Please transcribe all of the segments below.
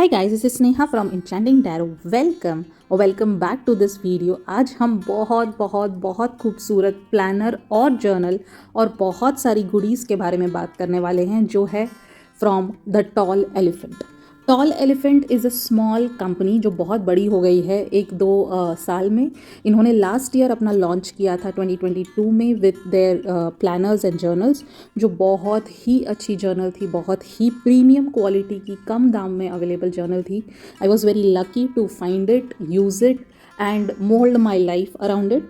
Hi guys, this is Sneha from Enchanting Tarot. Welcome back to this video. आज हम बहुत खूबसूरत planner और जर्नल और बहुत सारी गुडीज़ के बारे में बात करने वाले हैं जो है from the tall elephant. Tall elephant is a small company जो बहुत बड़ी हो गई है एक दो साल में। इन्होंने लास्ट ईयर अपना लॉन्च किया था 2022 में with their planners and journals, जो बहुत ही अच्छी जर्नल थी, बहुत ही प्रीमियम क्वालिटी की, कम दाम में अवेलेबल जर्नल थी। I was very lucky to find it, use it and mould my life around it.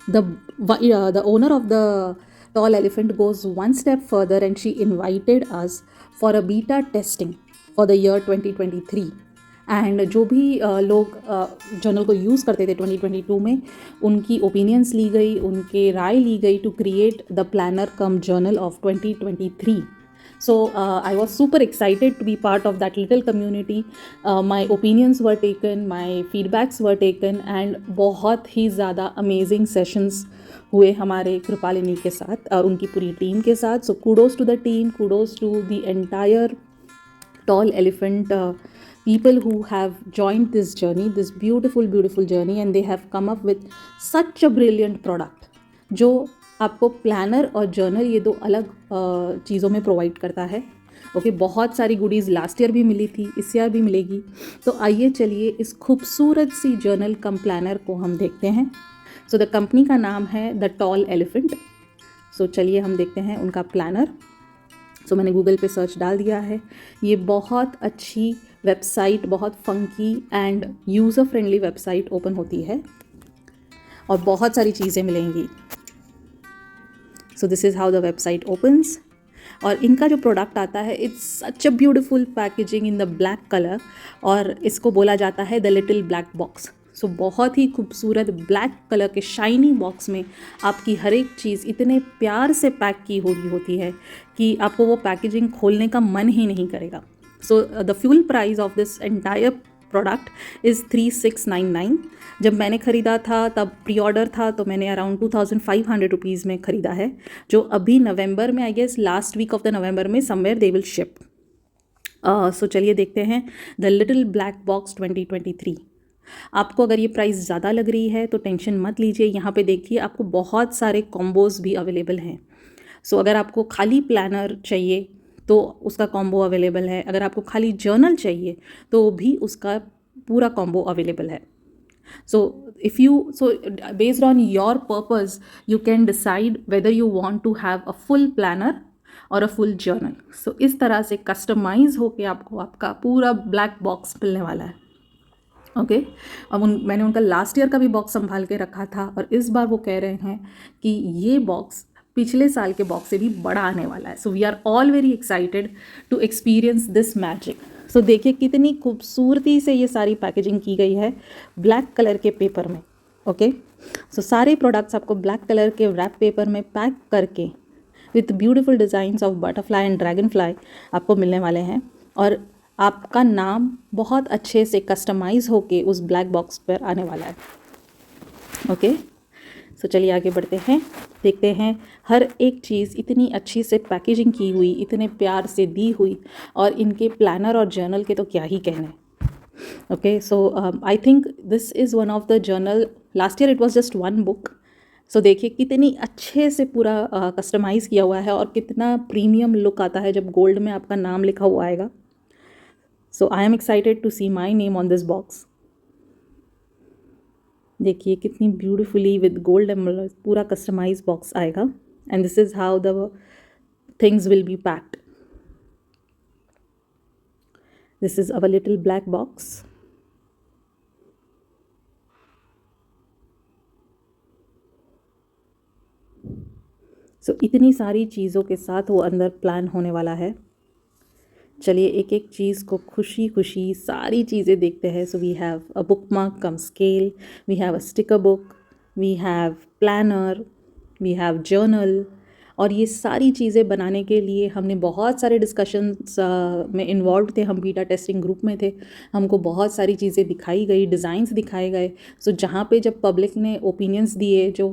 The owner of the Tall Elephant goes one step further and she invited us for a beta testing for the year 2023. And जो भी लोग journal को use करते थे 2022 में, उनकी opinions ली गई, उनके राय ली गई to create the planner cum journal of 2023. So I was super excited to be part of that little community. My opinions were taken, my feedbacks were taken and बहुत ही ज़्यादा amazing sessions हुए हमारे कृपालिनी के साथ और उनकी पूरी टीम के साथ. So kudos to the team, kudos to the entire Tall Elephant people who have joined this journey, this beautiful journey, and they have come up with such a brilliant product जो आपको planner और journal ये दो अलग चीज़ों में provide करता है. ओके, बहुत सारी गुडीज़ लास्ट ईयर भी मिली थी, इस ईयर भी मिलेगी. तो आइए चलिए इस खूबसूरत सी जर्नल कम प्लानर को हम देखते हैं. सो द कंपनी का नाम है द टॉल एलिफेंट. सो चलिए हम देखते हैं उनका प्लानर. सो मैंने गूगल पे सर्च डाल दिया है. ये बहुत अच्छी वेबसाइट, बहुत funky end user friendly website open होती है और बहुत सारी चीज़ें मिलेंगी. So this is how the website opens. और इनका जो प्रोडक्ट आता है, it's such a beautiful packaging in the black colour और इसको बोला जाता है द लिटिल ब्लैक बॉक्स. सो बहुत ही खूबसूरत ब्लैक कलर के शाइनी बॉक्स में आपकी हर एक चीज़ इतने प्यार से पैक की हुई होती है कि आपको वो पैकेजिंग खोलने का मन ही नहीं करेगा. So the fuel price of this entire product is 3699. जब मैंने ख़रीदा था तब प्री ऑर्डर था, तो मैंने अराउंड 2500 रुपीज़ में ख़रीदा है, जो अभी नवंबर में, I guess last week of the November में somewhere they will ship. So चलिए देखते हैं द लिटिल ब्लैक बॉक्स 2023. आपको अगर ये प्राइस ज़्यादा लग रही है तो टेंशन मत लीजिए. यहाँ पे देखिए आपको बहुत सारे कॉम्बोज़ भी अवेलेबल हैं. सो अगर आपको खाली प्लानर चाहिए तो उसका कॉम्बो अवेलेबल है. अगर आपको खाली जर्नल चाहिए तो भी उसका पूरा कॉम्बो अवेलेबल है. So based on your purpose, you can decide whether you want to have a full planner और अ फुल जर्नल. सो इस तरह से कस्टमाइज़ होके आपको आपका पूरा ब्लैक बॉक्स मिलने वाला है. ओके, अब मैंने उनका लास्ट ईयर का भी बॉक्स संभाल के रखा था और इस बार वो कह रहे हैं कि ये बॉक्स पिछले साल के बॉक्स से भी बड़ा आने वाला है. So we are all very excited to experience this magic. So देखिए कितनी खूबसूरती से ये सारी पैकेजिंग की गई है ब्लैक कलर के पेपर में. ओके, सो सारे प्रोडक्ट्स आपको ब्लैक कलर के रैप पेपर में पैक करके with beautiful designs of butterfly and dragon fly आपको मिलने वाले हैं और आपका नाम बहुत अच्छे से कस्टमाइज़ होके उस ब्लैक बॉक्स पर आने वाला है. ओके, सो चलिए आगे बढ़ते हैं, देखते हैं. हर एक चीज़ इतनी अच्छी से पैकेजिंग की हुई, इतने प्यार से दी हुई, और इनके प्लानर और जर्नल के तो क्या ही कहने. Okay, so I think this is one of the journal. Last year it was just one book. So देखिए कितनी अच्छे से पूरा कस्टमाइज़ किया हुआ है और कितना प्रीमियम लुक आता है जब गोल्ड में आपका नाम लिखा हुआ आएगा. So I am excited to see my name on this box. देखिए कितनी ब्यूटीफुली विद गोल्ड एमरल्ड पूरा कस्टमाइज बॉक्स आएगा. And this is how the things will be packed. This is our little black box. So इतनी सारी चीज़ों के साथ वो अंदर प्लान होने वाला है. चलिए एक एक चीज़ को खुशी खुशी सारी चीज़ें देखते हैं. So we have a bookmark cum scale, we have a sticker book, we have planner, we have journal. और ये सारी चीज़ें बनाने के लिए हमने बहुत सारे डिस्कशंस में इन्वॉल्व थे. हम बीटा टेस्टिंग ग्रुप में थे, हमको बहुत सारी चीज़ें दिखाई गई, डिज़ाइंस दिखाए गए. सो जहाँ पे जब पब्लिक ने ओपिनियंस दिए जो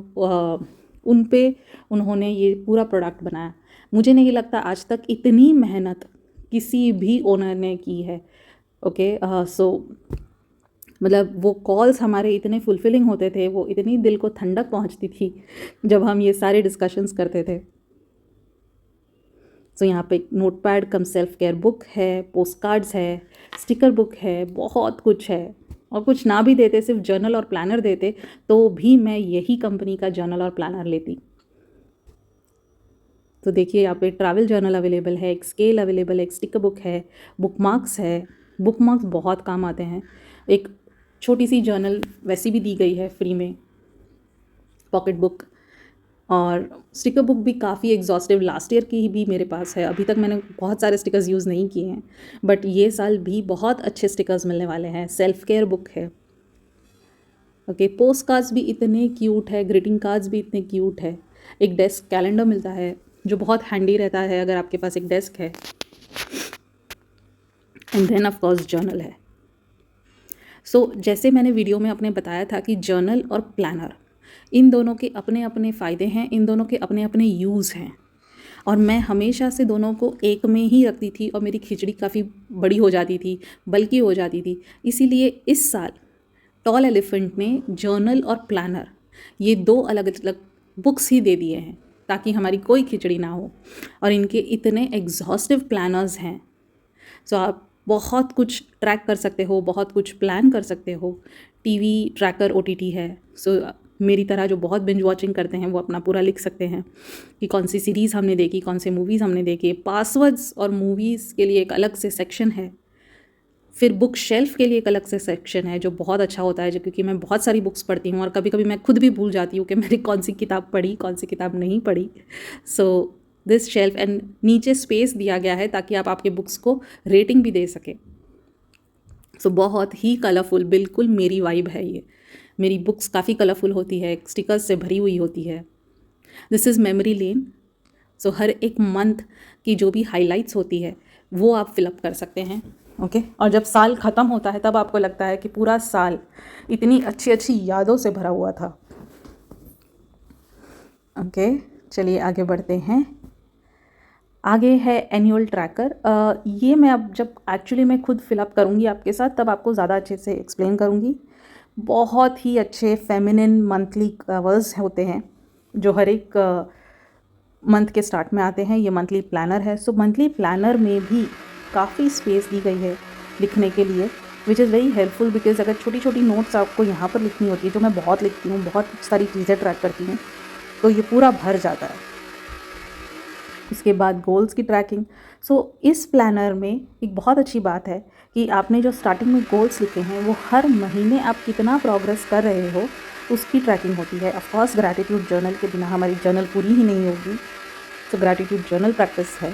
उन पे उन्होंने ये पूरा प्रोडक्ट बनाया. मुझे नहीं लगता आज तक इतनी मेहनत किसी भी ओनर ने की है ओके। सो मतलब वो कॉल्स हमारे इतने फुलफिलिंग होते थे, वो इतनी दिल को ठंडक पहुंचती थी जब हम ये सारे डिस्कशंस करते थे। सो यहाँ पे नोटपैड कम सेल्फ केयर बुक है, पोस्ट कार्ड्स है, स्टिकर बुक है, बहुत कुछ है। और कुछ ना भी देते, सिर्फ जर्नल और प्लानर देते, तो भी मैं यही कंपनी का जर्नल और प्लानर लेती। तो देखिए यहाँ पे ट्रैवल जर्नल अवेलेबल है, एक स्केल अवेलेबल है, एक स्टिकर बुक है, बुकमार्क्स है। बुकमार्क्स बहुत काम आते हैं। एक छोटी सी जर्नल वैसी भी दी गई है फ्री में, पॉकेट बुक। और स्टिकर बुक भी काफ़ी एग्जॉस्टिव, लास्ट ईयर की भी मेरे पास है। अभी तक मैंने बहुत सारे स्टिकर्स यूज़ नहीं किए हैं, बट ये साल भी बहुत अच्छे स्टिकर्स मिलने वाले हैं। सेल्फ केयर बुक है। ओके, पोस्ट कार्ड्स भी इतने क्यूट है, ग्रीटिंग कार्ड्स भी इतने क्यूट है। एक डेस्क कैलेंडर मिलता है जो बहुत हैंडी रहता है अगर आपके पास एक डेस्क है। And then of course journal है। सो जैसे मैंने वीडियो में अपने बताया था कि जर्नल और प्लानर, इन दोनों के अपने अपने फ़ायदे हैं, इन दोनों के अपने अपने यूज़ हैं। और मैं हमेशा से दोनों को एक में ही रखती थी और मेरी खिचड़ी काफ़ी बड़ी हो जाती थी, बल्कि हो जाती थी। इसीलिए इस साल टॉल एलिफेंट ने जर्नल और प्लानर ये दो अलग अलग बुक्स ही दे दिए हैं, ताकि हमारी कोई खिचड़ी ना हो। और इनके इतने एग्जॉस्टिव प्लानर्स हैं, सो आप बहुत कुछ ट्रैक कर सकते हो, बहुत कुछ प्लान कर सकते हो। टीवी ट्रैकर ओटीटी है, सो मेरी तरह जो बहुत बिंज वॉचिंग करते हैं वो अपना पूरा लिख सकते हैं कि कौन सी सीरीज़ हमने देखी, कौन से मूवीज़ हमने देखे। पासवर्ड्स और मूवीज़ के लिए एक अलग से सेक्शन है। फिर बुक शेल्फ के लिए एक अलग से सेक्शन है जो बहुत अच्छा होता है, जो क्योंकि मैं बहुत सारी बुक्स पढ़ती हूँ और कभी कभी मैं खुद भी भूल जाती हूँ कि मैंने कौन सी किताब पढ़ी, कौन सी किताब नहीं पढ़ी। सो दिस शेल्फ, एंड नीचे स्पेस दिया गया है ताकि आप आपके बुक्स को रेटिंग भी दे सकें। सो बहुत ही कलरफुल, बिल्कुल मेरी वाइब है ये। मेरी बुक्स काफ़ी कलरफुल होती है, स्टिकर्स से भरी हुई होती है। This is memory lane. So हर एक मंथ की जो भी हाइलाइट्स होती है वो आप फिलअप कर सकते हैं। ओके, और जब साल ख़त्म होता है तब आपको लगता है कि पूरा साल इतनी अच्छी अच्छी यादों से भरा हुआ था। ओके, चलिए आगे बढ़ते हैं। आगे है एनुअल ट्रैकर। ये मैं अब जब एक्चुअली मैं खुद फिलअप करूँगी आपके साथ तब आपको ज़्यादा अच्छे से एक्सप्लेन करूँगी। बहुत ही अच्छे फेमिनिन मंथली कवर्स होते हैं जो हर एक मंथ के स्टार्ट में आते हैं। ये मंथली प्लानर है। सो मंथली प्लानर में भी काफ़ी स्पेस दी गई है लिखने के लिए, विच इज़ वेरी हेल्पफुल। बिकॉज अगर छोटी छोटी नोट्स आपको यहाँ पर लिखनी होती है, जो मैं बहुत लिखती हूँ, बहुत सारी चीज़ें ट्रैक करती हूँ, तो ये पूरा भर जाता है। उसके बाद गोल्स की ट्रैकिंग। सो इस प्लानर में एक बहुत अच्छी बात है कि आपने जो स्टार्टिंग में गोल्स लिखे हैं वो हर महीने आप कितना प्रोग्रेस कर रहे हो उसकी ट्रैकिंग होती है। ऑफ कोर्स ग्रैटिट्यूड जर्नल के बिना हमारी जर्नल पूरी ही नहीं होगी। तो ग्रैटिट्यूड जर्नल प्रैक्टिस है।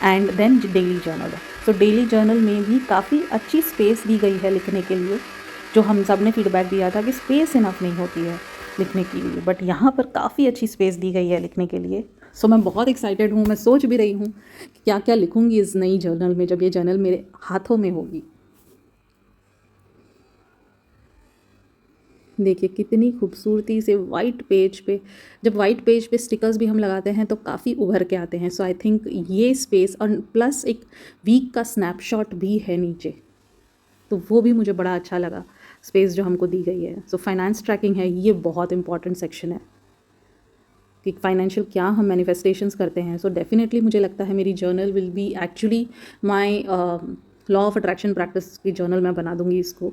एंड देन डेली जर्नल है। सो डेली जर्नल में भी काफ़ी अच्छी स्पेस दी गई है लिखने के लिए, जो हम सब ने फीडबैक दिया था कि स्पेस इनफ नहीं होती है लिखने के लिए, बट यहाँ पर काफ़ी अच्छी स्पेस दी गई है लिखने के लिए। सो मैं बहुत एक्साइटेड हूँ। मैं सोच भी रही हूँ कि क्या क्या लिखूँगी इस नई जर्नल में जब ये जर्नल मेरे हाथों में होगी। देखिए कितनी खूबसूरती से वाइट पेज पे, जब वाइट पेज पे स्टिकर्स भी हम लगाते हैं तो काफ़ी उभर के आते हैं। सो आई थिंक ये स्पेस, और प्लस एक वीक का स्नैपशॉट भी है नीचे, तो वो भी मुझे बड़ा अच्छा लगा स्पेस जो हमको दी गई है। सो फाइनेंस ट्रैकिंग है, ये बहुत इंपॉर्टेंट सेक्शन है कि फाइनेंशियल क्या हम मैनिफेस्टेशंस करते हैं। सो डेफिनेटली मुझे लगता है मेरी journal will be actually my law of attraction practice की जर्नल मैं बना दूंगी इसको,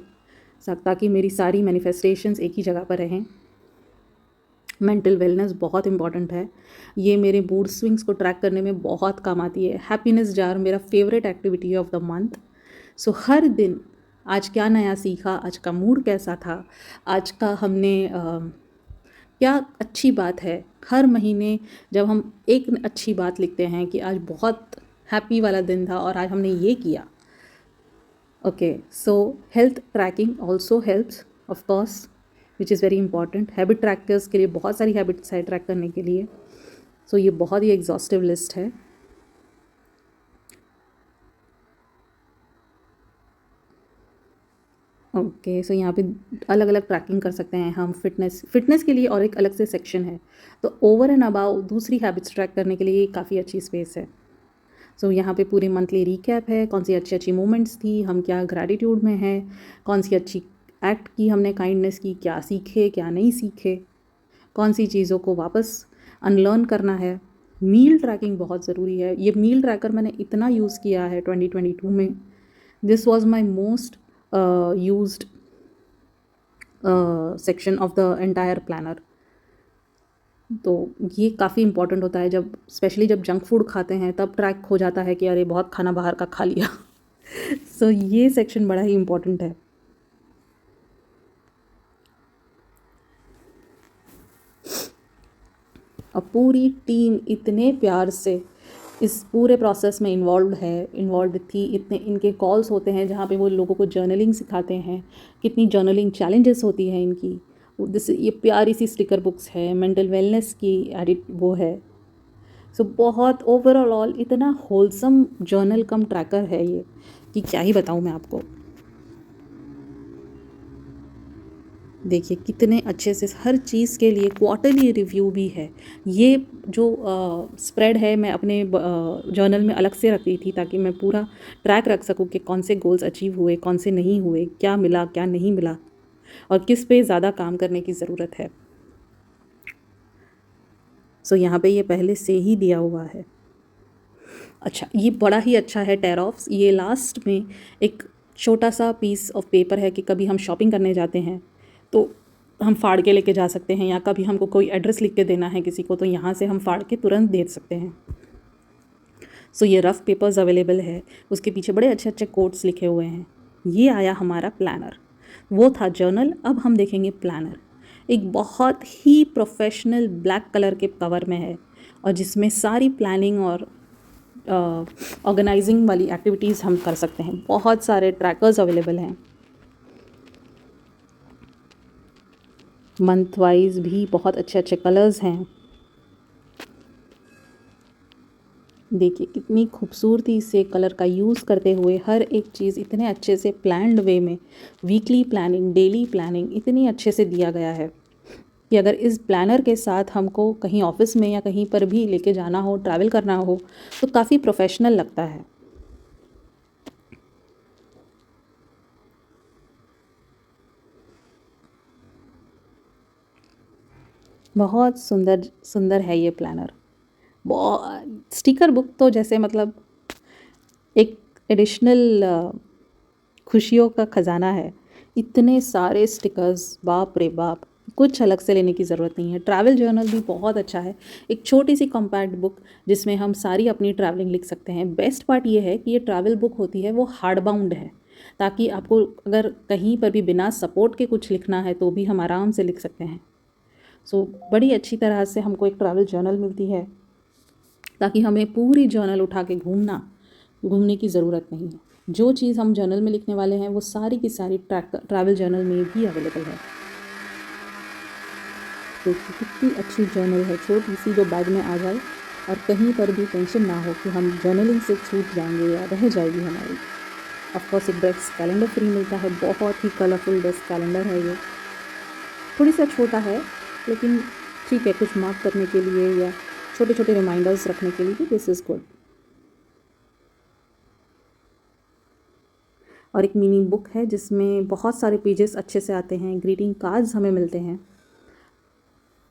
ताकि मेरी सारी मैनिफेस्टेशंस एक ही जगह पर रहें। मेंटल वेलनेस बहुत इंपॉर्टेंट है, ये मेरे मूड स्विंग्स को ट्रैक करने में बहुत काम आती है। हैप्पीनेस जार मेरा favourite activity of the month. So हर दिन आज क्या नया सीखा, आज का मूड कैसा था, आज का हमने क्या अच्छी बात है। हर महीने जब हम एक अच्छी बात लिखते हैं कि आज बहुत हैप्पी वाला दिन था और आज हमने ये किया। Okay, so health tracking also helps of course, which is very important. Habit trackers के लिए बहुत सारी हैबिट्स है ट्रैक करने के लिए। सो ये बहुत ही एग्जॉस्टिव लिस्ट है। ओके, सो यहाँ पे अलग अलग ट्रैकिंग कर सकते हैं हम। फिटनेस के लिए और एक अलग से सेक्शन है। तो ओवर एंड अबाउ दूसरी हैबिट्स ट्रैक करने के लिए काफ़ी अच्छी स्पेस है। सो यहाँ पे पूरी मंथली रिकैप है, कौन सी अच्छी अच्छी मोमेंट्स थी, हम क्या ग्रैटिट्यूड में हैं, कौन सी अच्छी एक्ट की हमने काइंडनेस की, क्या सीखे क्या नहीं सीखे, कौन सी चीज़ों को वापस अनलर्न करना है। मील ट्रैकिंग बहुत ज़रूरी है। ये मील ट्रैकर मैंने इतना यूज़ किया है 2022 में, this was my most used section of the entire planner. तो ये काफ़ी इंपॉर्टेंट होता है, जब स्पेशली जब जंक फूड खाते हैं तब ट्रैक हो जाता है कि अरे बहुत खाना बाहर का खा लिया। सो ये सेक्शन बड़ा ही इम्पॉर्टेंट है। और पूरी टीम इतने प्यार से इस पूरे प्रोसेस में इन्वॉल्व थी। इतने इनके कॉल्स होते हैं जहाँ पे वो लोगों को जर्नलिंग सिखाते हैं, कितनी जर्नलिंग चैलेंजेस होती हैं इनकी। ये प्यारी सी स्टिकर बुक्स है, मेंटल वेलनेस की एडिट वो है। सो बहुत ओवरऑल इतना होलसम जर्नल कम ट्रैकर है ये कि क्या ही बताऊँ मैं आपको। देखिए कितने अच्छे से हर चीज़ के लिए क्वार्टरली रिव्यू भी है। ये जो स्प्रेड है मैं अपने जर्नल में अलग से रखी थी ताकि मैं पूरा ट्रैक रख सकूं कि कौन से गोल्स अचीव हुए, कौन से नहीं हुए, क्या मिला क्या नहीं मिला और किस पे ज़्यादा काम करने की ज़रूरत है। सो यहाँ पे ये पहले से ही दिया हुआ है। अच्छा, ये बड़ा ही अच्छा है टेरॉफ्स। ये लास्ट में एक छोटा सा पीस ऑफ पेपर है कि कभी हम शॉपिंग करने जाते हैं तो हम फाड़ के लेके जा सकते हैं, या कभी हमको कोई एड्रेस लिख के देना है किसी को तो यहाँ से हम फाड़ के तुरंत दे सकते हैं। सो ये रफ़ पेपर्स अवेलेबल है, उसके पीछे बड़े अच्छे अच्छे कोट्स लिखे हुए हैं। ये आया हमारा प्लानर, वो था जर्नल। अब हम देखेंगे प्लानर। एक बहुत ही प्रोफेशनल ब्लैक कलर के कवर में है और जिसमें सारी प्लानिंग और ऑर्गेनाइजिंग वाली एक्टिविटीज़ हम कर सकते हैं। बहुत सारे ट्रैकर्स अवेलेबल हैं, मंथ वाइज भी बहुत अच्छे अच्छे कलर्स हैं। देखिए कितनी खूबसूरती से कलर का यूज़ करते हुए हर एक चीज़ इतने अच्छे से प्लान्ड वे में, वीकली प्लानिंग, डेली प्लानिंग इतनी अच्छे से दिया गया है कि अगर इस प्लानर के साथ हमको कहीं ऑफिस में या कहीं पर भी लेके जाना हो, ट्रैवल करना हो तो काफ़ी प्रोफेशनल लगता है। बहुत सुंदर सुंदर है ये प्लानर। बहुत स्टिकर बुक तो जैसे मतलब एक एडिशनल खुशियों का ख़जाना है। इतने सारे स्टिकर्स, बाप रे बाप, कुछ अलग से लेने की ज़रूरत नहीं है। ट्रैवल जर्नल भी बहुत अच्छा है, एक छोटी सी कॉम्पैक्ट बुक जिसमें हम सारी अपनी ट्रैवलिंग लिख सकते हैं। बेस्ट पार्ट ये है कि ये ट्रैवल बुक होती है वो हार्ड बाउंड है, ताकि आपको अगर कहीं पर भी बिना सपोर्ट के कुछ लिखना है तो भी हम आराम से लिख सकते हैं। सो बड़ी अच्छी तरह से हमको एक ट्रैवल जर्नल मिलती है ताकि हमें पूरी जर्नल उठा के घूमने की ज़रूरत नहीं है। जो चीज़ हम जर्नल में लिखने वाले हैं वो सारी की सारी ट्रैवल जर्नल में भी अवेलेबल है। देखिए कितनी अच्छी जर्नल है, छोटी सी, जो बैग में आ जाए और कहीं पर भी टेंशन ना हो कि हम जर्नलिंग से छूट जाएंगे या रह जाएगी हमारी। ऑफकोर्स एक डेस्क कैलेंडर फ्री मिलता है, बहुत ही कलरफुल डेस्क कैलेंडर है ये। थोड़ी सा छोटा है लेकिन ठीक है, कुछ मार्क करने के लिए या छोटे छोटे रिमाइंडर्स रखने के लिए भी दिस इज़ गुड। और एक मिनी बुक है जिसमें बहुत सारे पेजेस अच्छे से आते हैं। ग्रीटिंग कार्ड्स हमें मिलते हैं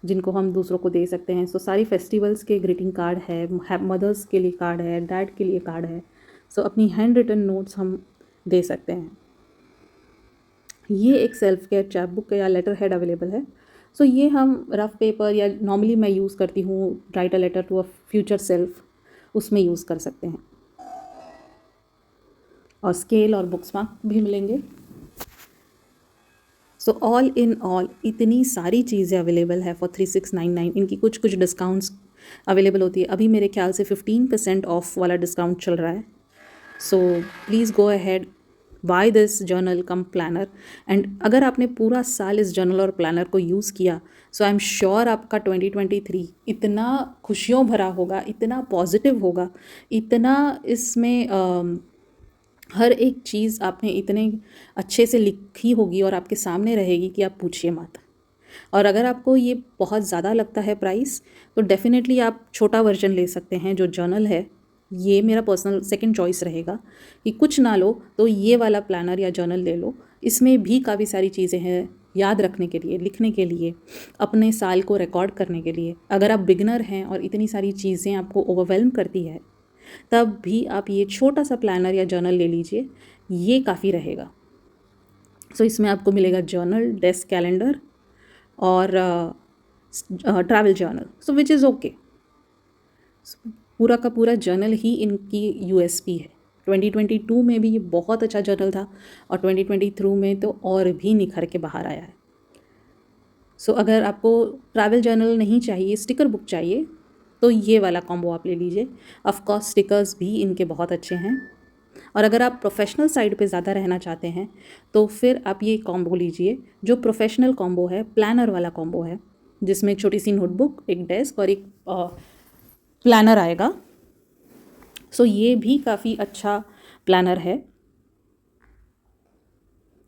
जिनको हम दूसरों को दे सकते हैं। सो सारी फेस्टिवल्स के ग्रीटिंग कार्ड है, मदर्स के लिए कार्ड है, डैड के लिए कार्ड है। सो अपनी हैंड रिटन नोट्स हम दे सकते हैं। ये एक सेल्फ केयर चैप बुक या लेटर हेड अवेलेबल है। सो ये हम रफ़ पेपर या नॉर्मली मैं यूज़ करती हूँ write a letter to a future self, उसमें यूज़ कर सकते हैं। और स्केल और बुक्स मार्क भी मिलेंगे। सो ऑल इन ऑल इतनी सारी चीज़ें अवेलेबल है फॉर 3699। इनकी कुछ कुछ डिस्काउंट्स अवेलेबल होती है। अभी मेरे ख्याल से 15% ऑफ वाला डिस्काउंट चल रहा है। So please go ahead, buy this journal cum planner. And अगर आपने पूरा साल इस जर्नल और प्लानर को यूज़ किया सो आई एम श्योर आपका 2023 इतना खुशियों भरा होगा, इतना पॉजिटिव होगा, इतना इसमें हर एक चीज़ आपने इतने अच्छे से लिखी होगी और आपके सामने रहेगी कि आप पूछिए मत। और अगर आपको ये बहुत ज़्यादा लगता है प्राइस तो डेफ़िनेटली आप छोटा वर्जन ले सकते हैं जो जर्नल है, ये मेरा पर्सनल सेकंड चॉइस रहेगा कि कुछ ना लो तो ये वाला प्लानर या जर्नल ले लो। इसमें भी काफ़ी सारी चीज़ें हैं याद रखने के लिए, लिखने के लिए, अपने साल को रिकॉर्ड करने के लिए। अगर आप बिगनर हैं और इतनी सारी चीज़ें आपको ओवरवेलम करती है, तब भी आप ये छोटा सा प्लानर या जर्नल ले लीजिए, ये काफ़ी रहेगा। सो इसमें आपको मिलेगा जर्नल, डेस्क कैलेंडर और travel journal, so which is okay. पूरा का पूरा जर्नल ही इनकी यूएसपी है। 2022 में भी ये बहुत अच्छा जर्नल था और 2023 में तो और भी निखर के बाहर आया है। सो अगर आपको ट्रैवल जर्नल नहीं चाहिए, स्टिकर बुक चाहिए, तो ये वाला कॉम्बो आप ले लीजिए। ऑफ कोर्स स्टिकर्स भी इनके बहुत अच्छे हैं। और अगर आप प्रोफेशनल साइड पे ज़्यादा रहना चाहते हैं तो फिर आप ये कॉम्बो लीजिए, जो प्रोफेशनल कॉम्बो है, प्लानर वाला कॉम्बो है, जिसमें एक छोटी सी नोटबुक, एक डेस्क और एक प्लानर आएगा। सो ये भी काफ़ी अच्छा प्लानर है,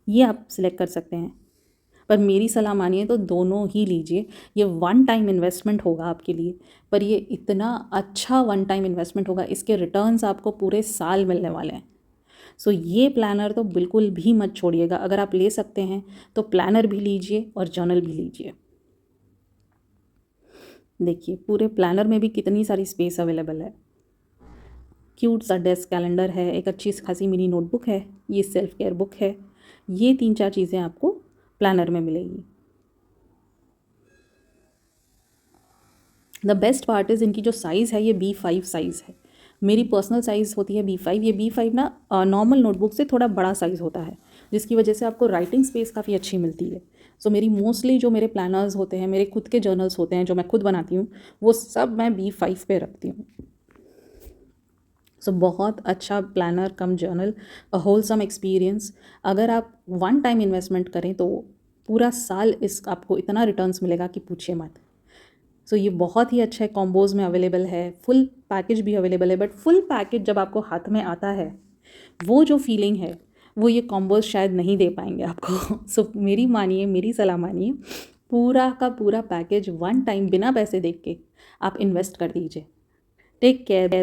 ये आप सिलेक्ट कर सकते हैं। पर मेरी सलाह मानिए तो दोनों ही लीजिए। ये वन टाइम इन्वेस्टमेंट होगा आपके लिए, पर ये इतना अच्छा वन टाइम इन्वेस्टमेंट होगा, इसके रिटर्न्स आपको पूरे साल मिलने वाले हैं। सो ये प्लानर तो बिल्कुल भी मत छोड़िएगा। अगर आप ले सकते हैं तो प्लानर भी लीजिए और जर्नल भी लीजिए। देखिए पूरे प्लानर में भी कितनी सारी स्पेस अवेलेबल है। क्यूट सा डेस्क कैलेंडर है, एक अच्छी खासी मिनी नोटबुक है, ये सेल्फ केयर बुक है। ये 3-4 चीज़ें आपको प्लानर में मिलेगी। द बेस्ट पार्ट इज़ इनकी जो साइज़ है ये B5 साइज़ है। मेरी पर्सनल साइज़ होती है B5। ये B5 ना नॉर्मल नोटबुक से थोड़ा बड़ा साइज़ होता है, जिसकी वजह से आपको राइटिंग स्पेस काफ़ी अच्छी मिलती है। सो मेरी मोस्टली जो मेरे प्लानर्स होते हैं, मेरे खुद के जर्नल्स होते हैं जो मैं खुद बनाती हूँ, वो सब मैं B5 पे रखती हूँ। सो बहुत अच्छा planner cum journal, a wholesome experience. अगर आप वन टाइम इन्वेस्टमेंट करें तो पूरा साल इस आपको इतना रिटर्न्स मिलेगा कि पूछिए मत। सो ये बहुत ही अच्छा है, कॉम्बोज़ में अवेलेबल है, फुल पैकेज भी अवेलेबल है। बट फुल पैकेज जब आपको हाथ में आता है, वो जो फीलिंग है वो ये कॉम्बोज़ शायद नहीं दे पाएंगे आपको। सो मेरी मानिए, मेरी सलाह मानिए, पूरा का पूरा पैकेज वन टाइम बिना पैसे देख के आप इन्वेस्ट कर दीजिए। Take care.